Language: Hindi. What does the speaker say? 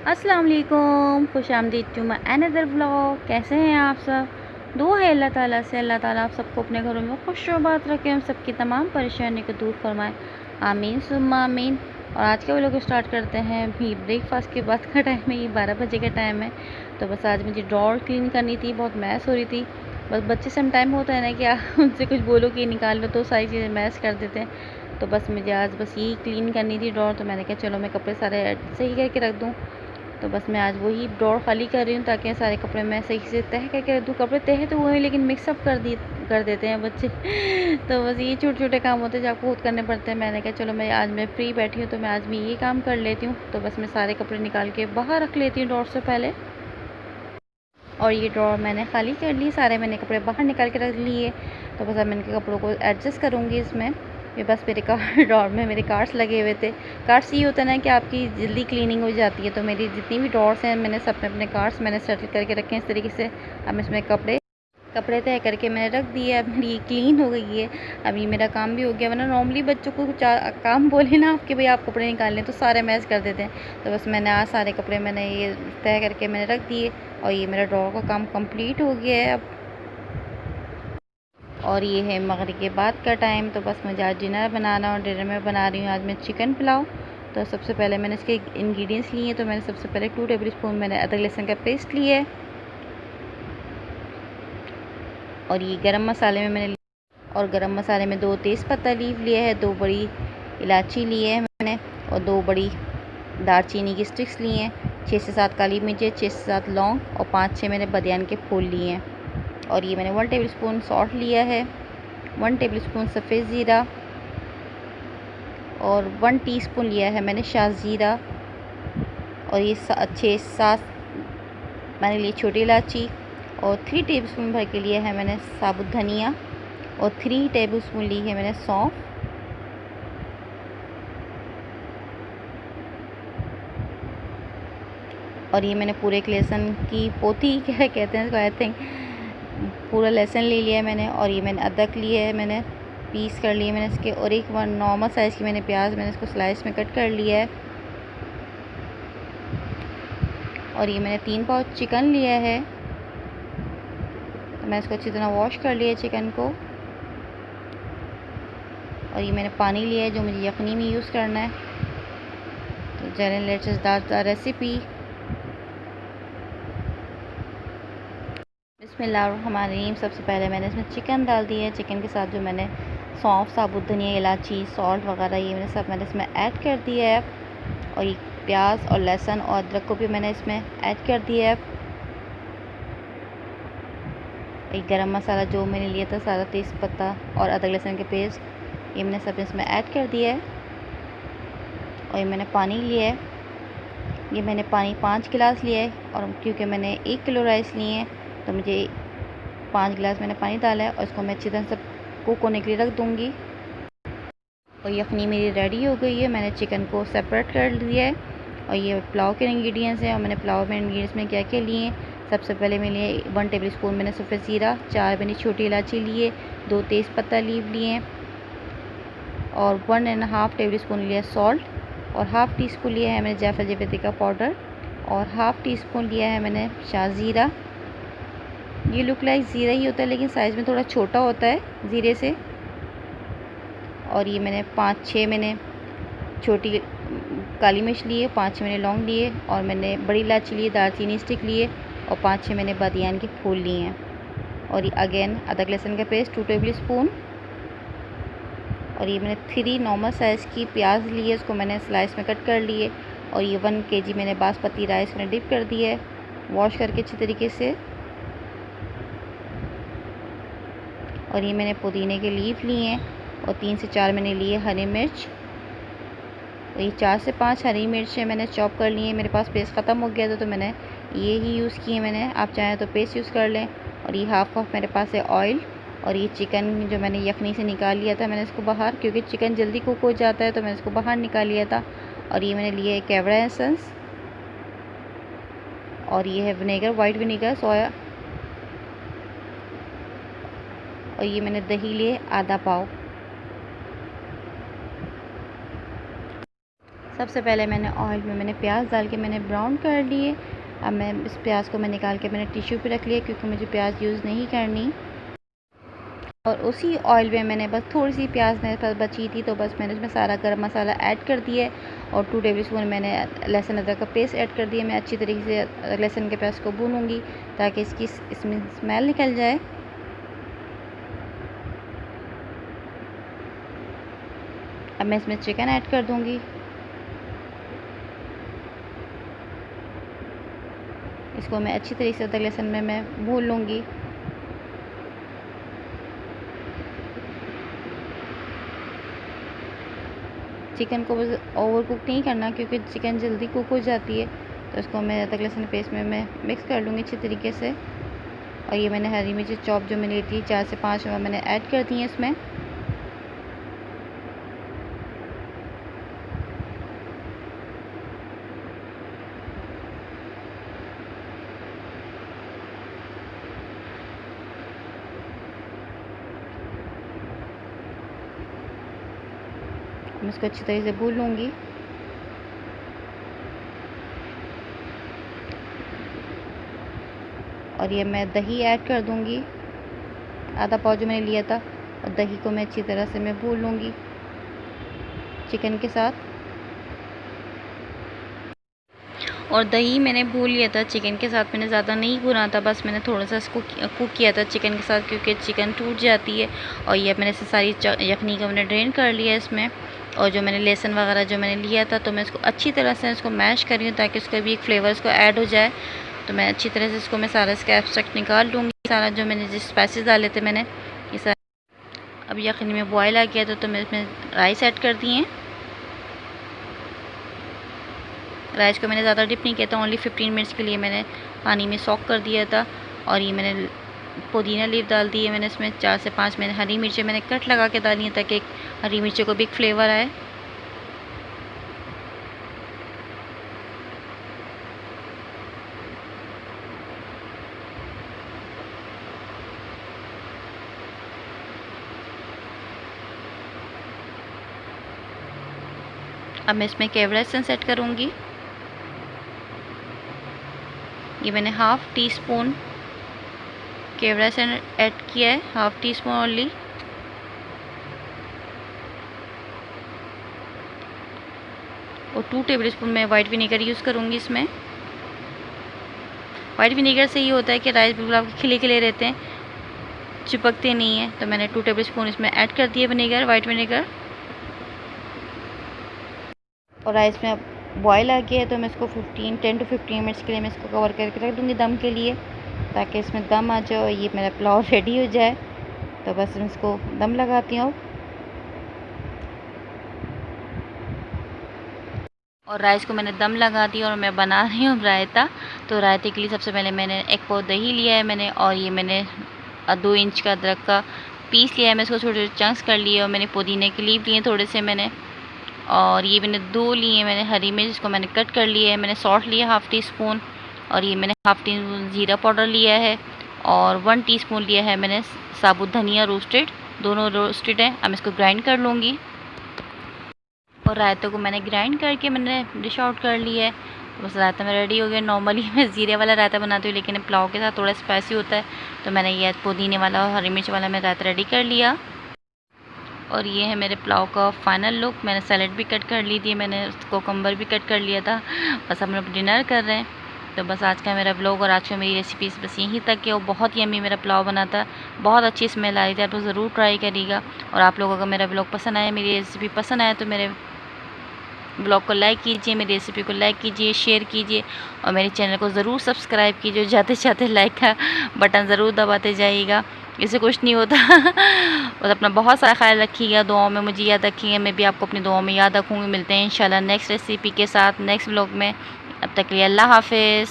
अस्सलाम वालेकुम, खुशामदीद टू माय अनदर व्लॉग। कैसे हैं आप सब? दुआ है अल्लाह ताला से, अल्लाह ताला आप सबको अपने घरों में खुशबात रखें, हम सबकी तमाम परेशानी को दूर फरमाएं। आमीन सुम्मा आमीन। और आज का व्लॉग स्टार्ट करते हैं। भी ब्रेकफास्ट के बाद का टाइम है, ये 12 बजे का टाइम है। तो बस आज मुझे ड्रॉर क्लीन करनी थी, बहुत मैस हो रही थी। बस बच्चे सम टाइम होता है ना कि आप उनसे कुछ बोलो कि निकाल लो तो सारी चीज़ें मैस कर देते हैं। तो बस मुझे आज बस यही क्लीन करनी थी ड्रॉर। तो मैंने कहा चलो मैं कपड़े सारे सही करके रख दूँ। तो बस मैं आज वही ड्रॉर खाली कर रही हूँ ताकि सारे कपड़े मैं सही से तह करके रख दूँ। कपड़े तह तो हुए लेकिन मिक्सअप कर देते हैं बच्चे। तो बस ये छोटे छोटे काम होते हैं जो आपको खुद करने पड़ते हैं। मैंने कहा चलो मैं फ्री बैठी हूँ तो मैं आज मैं ये काम कर लेती हूँ। तो बस मैं सारे कपड़े निकाल के बाहर रख लेती हूँ ड्रॉर से पहले। और ये ड्रॉर मैंने खाली कर ली, सारे मैंने कपड़े बाहर निकाल के रख लिए। तो बस अब मैं इनके कपड़ों को एडजस्ट करूँगी इसमें। ये बस मेरे ड्रॉर में मेरे कार्ड्स लगे हुए थे। कार्ड्स ये होता है ना कि आपकी जल्दी क्लीनिंग हो जाती है। तो मेरी जितनी भी ड्रॉर्स हैं मैंने सब में अपने कार्ड्स मैंने सेटल करके रखे हैं इस तरीके से। अब इसमें कपड़े तय करके मैंने रख दिए। अब मेरी ये क्लीन हो गई है। अब ये मेरा काम भी हो गया। वरना नॉर्मली बच्चों को कुछ काम बोले ना कि भाई आप कपड़े निकाल लें तो सारे मैच कर देते हैं। तो बस मैंने आज सारे कपड़े मैंने ये तय करके मैंने रख दिए। और ये मेरा ड्रॉर का काम कंप्लीट हो गया है अब। और ये है मगरिब के बाद का टाइम। तो बस मुझे आज डिनर बनाना, और डिनर में बना रही हूँ आज मैं चिकन पुलाव। तो सबसे पहले मैंने इसके इंग्रेडिएंट्स लिए। तो मैंने सबसे पहले 2 टेबल स्पून मैंने अदरक लहसुन का पेस्ट लिया है। और ये गरम मसाले में मैंने और गरम मसाले में 2 तेज़पत्ता लीव लिया है, 2 बड़ी इलायची ली है मैंने, और 2 बड़ी दालचीनी की स्टिक्स लिए हैं, 6 से 7 काली मिर्चें, 6 से 7 लौंग और 5-6 मैंने बदियान के फूल लिए हैं। और ये मैंने 1 टेबल स्पून सॉल्ट लिया है, 1 टेबल स्पून सफ़ेद ज़ीरा, और 1 टीस्पून लिया है मैंने शाज़ीरा। और ये 6-7 मैंने लिए छोटी इलायची, और 3 टेबल स्पून भर के लिए है मैंने साबुत धनिया, और 3 टेबल स्पून ली है मैंने सौंफ। और ये मैंने पूरे एक लहसुन की पोथी क्या कहते हैं इसको, आई थिंक पूरा लहसुन ले लिया है मैंने। और ये मैंने अदरक लिए है मैंने, पीस कर लिए मैंने इसके। और एक नॉर्मल साइज़ की मैंने प्याज मैंने इसको स्लाइस में कट कर लिया है। और ये मैंने 3 पाउच चिकन लिया है। तो मैं इसको अच्छी तरह वॉश कर लिया चिकन को। और ये मैंने पानी लिया है जो मुझे यखनी में यूज़ करना है। तो चलें लेट्स स्टार्ट द रेसिपी। बिस्मिल्लाहिर्रहमानिर्रहीम। सबसे पहले मैंने इसमें चिकन डाल दिया है। चिकन के साथ जो मैंने सौंफ, साबुत धनिया, इलायची, सॉल्ट वगैरह ये मैंने इसमें ऐड कर दिया है। और ये प्याज और लहसुन और अदरक को भी मैंने इसमें ऐड कर दिया है। एक गरम मसाला जो मैंने लिया था सारा, तेज़पत्ता और अदरक लहसुन के पेस्ट, ये मैंने सब इसमें ऐड कर दिया है। और ये मैंने पानी लिया है। ये मैंने पानी 5 गिलास लिया है। और क्योंकि मैंने 1 किलो राइस लिए हैं तो मुझे 5 गिलास मैंने पानी डाला है। और इसको मैं अच्छी तरह से कुक होने के लिए रख दूँगी। और यखनी मेरी रेडी हो गई है। मैंने चिकन को सेपरेट कर लिया है। और ये पुलाव के इंग्रेडिएंट्स हैं। और मैंने पुलाव में इंग्रेडिएंट्स में क्या क्या लिए हैं, सबसे पहले मैंने 1 टेबल स्पून मैंने सफ़ेद ज़ीरा, 4 मैंने छोटी इलायची लिए, 2 तेज़पत्ता लीव लिए, और 1.5 टेबल स्पून लिया सॉल्ट, और हाफ़ टी स्पून लिया है मैंने जायफल जावित्री का पाउडर, और हाफ़ टी स्पून लिया है मैंने शाज़ीरा। ये लुक लाइक ज़ीरा ही होता है लेकिन साइज़ में थोड़ा छोटा होता है ज़ीरे से। और ये मैंने 5-6 मैंने छोटी काली मिर्च लिए, 5-6 मैंने लौंग लिए, और मैंने बड़ी इलायची लिए, दालचीनी स्टिक लिए, और 5-6 मैंने बादियान के फूल लिए हैं। और ये अगेन अदरक लहसुन का पेस्ट 2 टेबल स्पून। और ये मैंने 3 नॉर्मल साइज़ की प्याज ली है, उसको मैंने स्लाइस में कट कर लिए। और ये 1 kg मैंने बासमती राइस में डिप कर दिया है, वॉश करके अच्छी तरीके से। और ये मैंने पुदीने के लीफ लिए हैं, और 3 से 4 मैंने लिए हरी मिर्च। और ये 4 से 5 हरी मिर्च मैंने चॉप कर लिए हैं। मेरे पास पेस्ट ख़त्म हो गया था तो मैंने ये ही यूज़ किए मैंने, आप चाहें तो पेस्ट यूज़ कर लें। और ये हाफ़ कप मेरे पास है ऑयल। और ये चिकन जो मैंने यखनी से निकाल लिया था मैंने इसको बाहर, क्योंकि चिकन जल्दी कुक हो जाता है तो मैंने इसको बाहर निकाल लिया था। और ये मैंने लिया है कैवड़ा एसेंस। और ये है विनेगर, वाइट विनेगर सोया। और ये मैंने दही लिए आधा पाव। सबसे पहले मैंने ऑयल में मैंने प्याज डाल के मैंने ब्राउन कर लिए। अब मैं इस प्याज को मैं निकाल के मैंने टिश्यू पे रख लिया क्योंकि मुझे प्याज यूज़ नहीं करनी। और उसी ऑयल में मैंने बस थोड़ी सी प्याज मेरे पास बची थी तो बस मैंने उसमें सारा गरम मसाला ऐड कर दिया और 2 टेबल स्पून मैंने लहसुन अदरक का पेस्ट ऐड कर दिया। मैं अच्छी तरीके से लहसुन के पेस्ट को भूनूंगी ताकि इसमें स्मेल निकल जाए। अब मैं इसमें चिकन ऐड कर दूंगी। इसको मैं अच्छी तरीके से अदरक लहसुन में मैं भून लूँगी। चिकन को बस ओवर कुक नहीं करना क्योंकि चिकन जल्दी कुक हो जाती है। तो इसको मैं अदरक लहसुन पेस्ट में मैं मिक्स कर लूँगी अच्छी तरीके से। और ये मैंने हरी मिर्ची चॉप जो मैंने ली थी 4 से 5 मैंने ऐड कर दी है इसमें। मैं इसको अच्छी तरीके से भून लूँगी। और ये मैं दही ऐड कर दूँगी, आधा पाव जो मैंने लिया था। और दही को मैं अच्छी तरह से मैं भून लूँगी चिकन के साथ। और दही मैंने भून लिया था चिकन के साथ, मैंने ज़्यादा नहीं भुना था, बस मैंने थोड़ा सा इसको कुक किया था चिकन के साथ क्योंकि चिकन टूट जाती है। और ये मैंने इसे सारी यखनी का मैंने ड्रेन कर लिया इसमें। और जो मैंने लहसुन वगैरह जो मैंने लिया था तो मैं इसको अच्छी तरह से इसको मैश कर रही हूँ ताकि उसका भी एक फ्लेवर इसको ऐड हो जाए। तो मैं अच्छी तरह से इसको मैं सारा इसका एक्सट्रैक्ट निकाल लूँगी। सारा जो मैंने जिस स्पाइसेस डाले थे मैंने ये सारा। अब यखनी में बॉयल आ गया तो मैं इसमें राइस ऐड कर दिए। राइस को मैंने ज़्यादा डिप नहीं किया था, ओनली 15 मिनट्स के लिए मैंने पानी में सॉक कर दिया था। और ये मैंने पुदीना लीफ डाल दी है मैंने इसमें। 4 से 5 मैंने हरी मिर्चें मैंने कट लगा के डाली हैं ताकि हरी मिर्चों को भी एक फ्लेवर आए। अब मैं इसमें केवड़ा एसेंस ऐड करूँगी। ये मैंने हाफ़ टी स्पून केवड़ा एसेंस ऐड किया है, हाफ़ टी स्पून ओनली। और 2 टेबल स्पून मैं वाइट विनेगर यूज़ करूँगी इसमें। वाइट विनेगर से ये होता है कि राइस बिल्कुल आपके खिले खिले रहते हैं, चिपकते नहीं हैं। तो मैंने 2 टेबल स्पून इसमें ऐड कर दिए विनेगर, वाइट विनेगर। और राइस में अब बॉयल आ गया है तो मैं इसको 10 to 15 मिनट्स के लिए मैं इसको कवर करके रख दूँगी दम के लिए ताकि इसमें दम आ जाए और ये मेरा पुलाव रेडी हो जाए। तो बस मैं इसको दम लगाती हूँ। और राइस को मैंने दम लगा दिया और मैं बना रही हूँ रायता। तो रायते के लिए सबसे पहले मैंने 1 पाव दही लिया है मैंने। और ये मैंने 2 इंच का अदरक का पीस लिया है, मैं इसको छोटे छोटे चंक्स कर लिए। और मैंने पुदीने के लीफ लिए थोड़े से मैंने। और ये मैंने 2 लिए मैंने हरी मिर्च, इसको मैंने कट कर लिया है। मैंने सॉल्ट लिया हाफ़ टी स्पून। और ये मैंने हाफ़ टी स्पून ज़ीरा पाउडर लिया है। और 1 टीस्पून लिया है मैंने साबुत धनिया रोस्टेड, दोनों रोस्टेड है। अब इसको ग्राइंड कर लूँगी। और रायते को मैंने ग्राइंड करके मैंने डिश आउट कर लिया है। तो बस रायता मेरा रेडी हो गया। नॉर्मली मैं ज़ीरे वाला रायता बनाती हूँ लेकिन पुलाव के साथ थोड़ा स्पाइसी होता है तो मैंने ये पुदीने वाला और हरी मिर्च वाला मैं रायता रेडी कर लिया। और ये है मेरे पुलाव का फाइनल लुक। मैंने सैलेड भी कट कर ली थी, मैंने कोकम्बर भी कट कर लिया था। बस हम लोग डिनर कर रहे हैं। तो बस आज का मेरा व्लॉग और आज का मेरी रेसिपीज़ बस यहीं तक है। और बहुत यम्मी मेरा पुलाव बना था, बहुत अच्छी स्मेल आ रही थी। आप लोग ज़रूर ट्राई करिएगा। और आप लोगों को मेरा व्लॉग पसंद आया, मेरी रेसिपी पसंद आया तो मेरे ब्लॉग को लाइक कीजिए, मेरी रेसिपी को लाइक कीजिए, शेयर कीजिए और मेरे चैनल को ज़रूर सब्सक्राइब कीजिए। जाते जाते लाइक का बटन ज़रूर दबाते जाइएगा, इससे कुछ नहीं होता। और अपना बहुत सारा ख्याल रखिएगा, दुआओं में मुझे याद रखिएगा, मैं भी आपको अपनी दुआओं में याद रखूँगी। मिलते हैं इंशाल्लाह नेक्स्ट रेसिपी के साथ नेक्स्ट ब्लॉग में। अब तक के लिए अल्लाह हाफ़िज़।